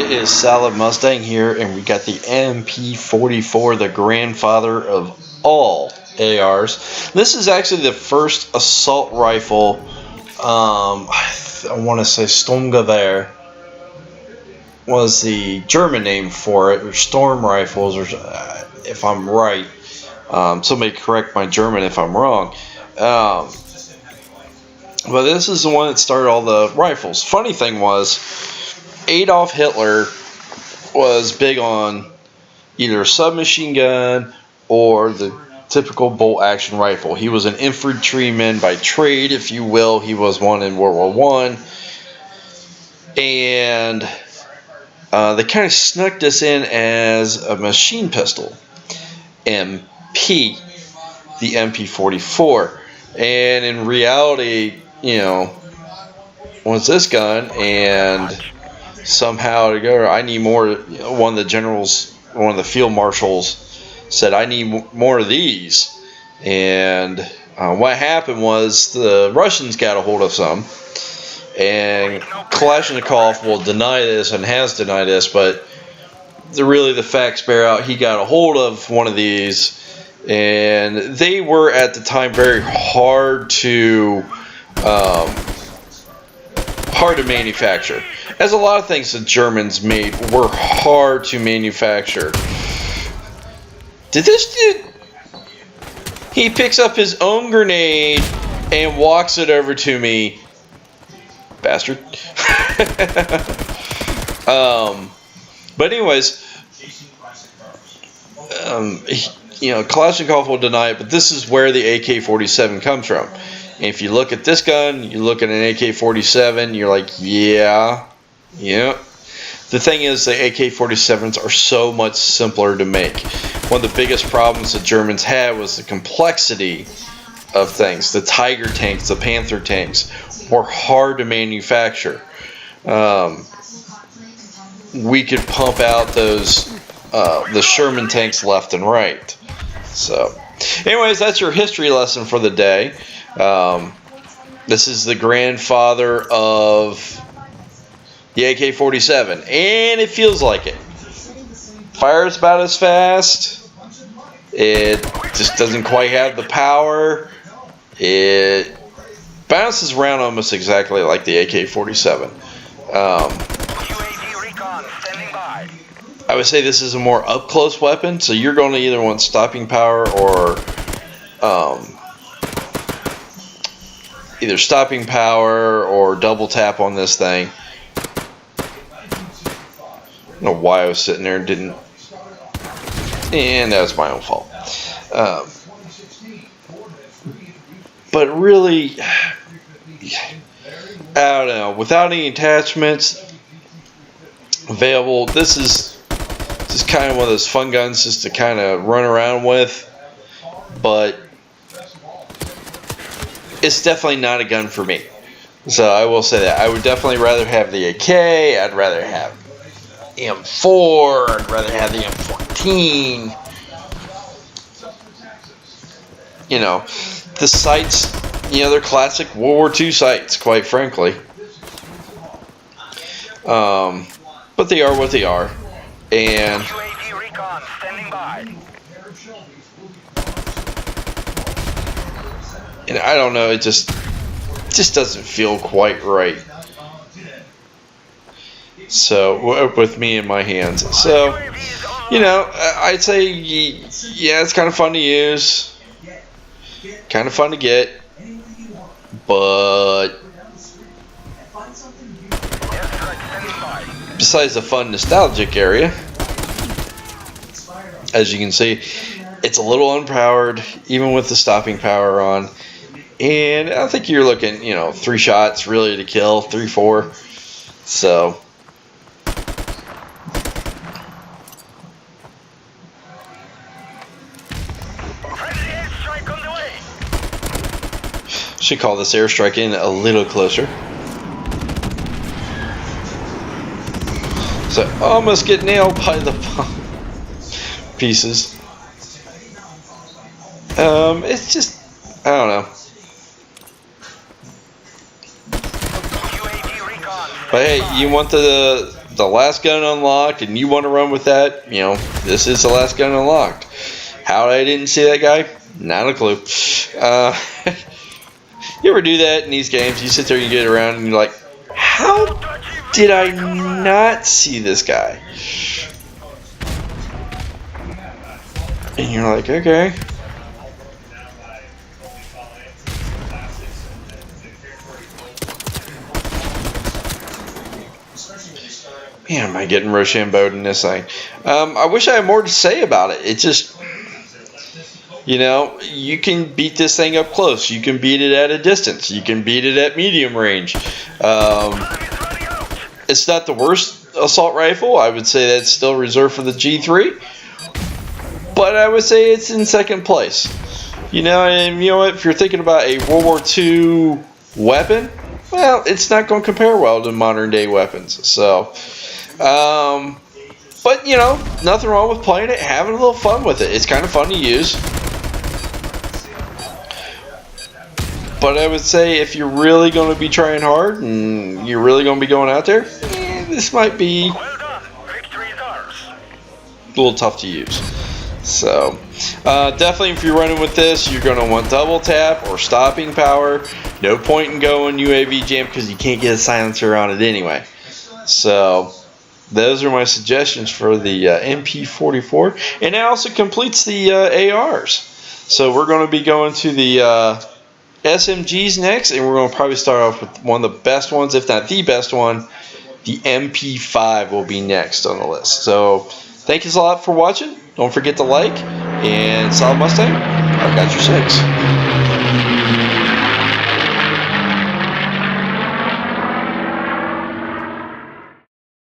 It is Salad Mustang here, and we got the MP44, the grandfather of all ARs. This is actually the first assault rifle. I want to say Sturmgewehr was the German name for it, or storm rifles, or if I'm right. Somebody correct my German if I'm wrong. But this is the one that started all the rifles. Funny thing was, Adolf Hitler was big on either a submachine gun or the typical bolt action rifle. He was an infantryman by trade, if you will. He was one in World War I. And they kind of snuck this in as a machine pistol. MP, the MP44. And in reality, you know, was this gun, and somehow to go, I need more. One of the generals, one of the field marshals said, I need more of these. And what happened was the Russians got a hold of some, and Kalashnikov will deny this and has denied this, but really the facts bear out. He got a hold of one of these, and they were at the time very hard to manufacture. As a lot of things the Germans made were hard to manufacture. Did this dude? He picks up his own grenade and walks it over to me. Bastard. But anyways, you know, Kalashnikov will deny it, but this is where the AK-47 comes from. And if you look at this gun, you look at an AK-47, you're like, yeah. The thing is, the AK-47s are so much simpler to make. One of the biggest problems the Germans had was the complexity of things. The Tiger tanks, the Panther tanks were hard to manufacture. We could pump out those the Sherman tanks left and right. So, anyways, that's your history lesson for the day. This is the grandfather of the AK-47, and it feels like it. Fires about as fast. It just doesn't quite have the power. It bounces around almost exactly like the AK-47. I would say this is a more up-close weapon, so you're going to either want stopping power or either stopping power or double tap on this thing. I don't know why I was sitting there and didn't, and that was my own fault. But really, I don't know, without any attachments available, this is just kind of one of those fun guns just to kind of run around with, but it's definitely not a gun for me. So I will say that. I would definitely rather have the AK, I'd rather have M4, I'd rather have the M14. You know, the sights, you know, they're classic World War II sights, quite frankly. But they are what they are. And UAV recon standing by. And I don't know, it just doesn't feel quite right. So, with me in my hands. So, you know, I'd say, yeah, it's kind of fun to use. Kind of fun to get. But besides the fun, nostalgic area, as you can see, it's a little unpowered, even with the stopping power on. And I think you're looking, you know, 3 shots really to kill, 3, 4. So, should call this airstrike in a little closer. So, almost get nailed by the pieces. It's just, I don't know. But hey, you want the the last gun unlocked and you want to run with that, you know, this is the last gun unlocked. How I didn't see that guy? Not a clue. You ever do that in these games? You sit there, you get around, and you're like, how did I not see this guy? And you're like, okay. Man, am I getting Rochambeau'd in this thing? I wish I had more to say about it. It just, you know, you can beat this thing up close. You can beat it at a distance. You can beat it at medium range. It's not the worst assault rifle. I would say that's still reserved for the G3. But I would say it's in second place. You know, and you know what? If you're thinking about a World War II weapon, well, it's not going to compare well to modern day weapons. So, but you know, nothing wrong with playing it, having a little fun with it. It's kind of fun to use. But I would say if you're really going to be trying hard and you're really going to be going out there, this might be a little tough to use. So definitely if you're running with this, you're going to want double tap or stopping power. No point in going UAV jam because you can't get a silencer on it anyway. So those are my suggestions for the MP44. And that also completes the ARs. So we're going to be going to the SMGs next, and we're going to probably start off with one of the best ones, if not the best one. The MP5 will be next on the list. So thank you a lot for watching. Don't forget to like, and Solid Mustang, I've got your 6.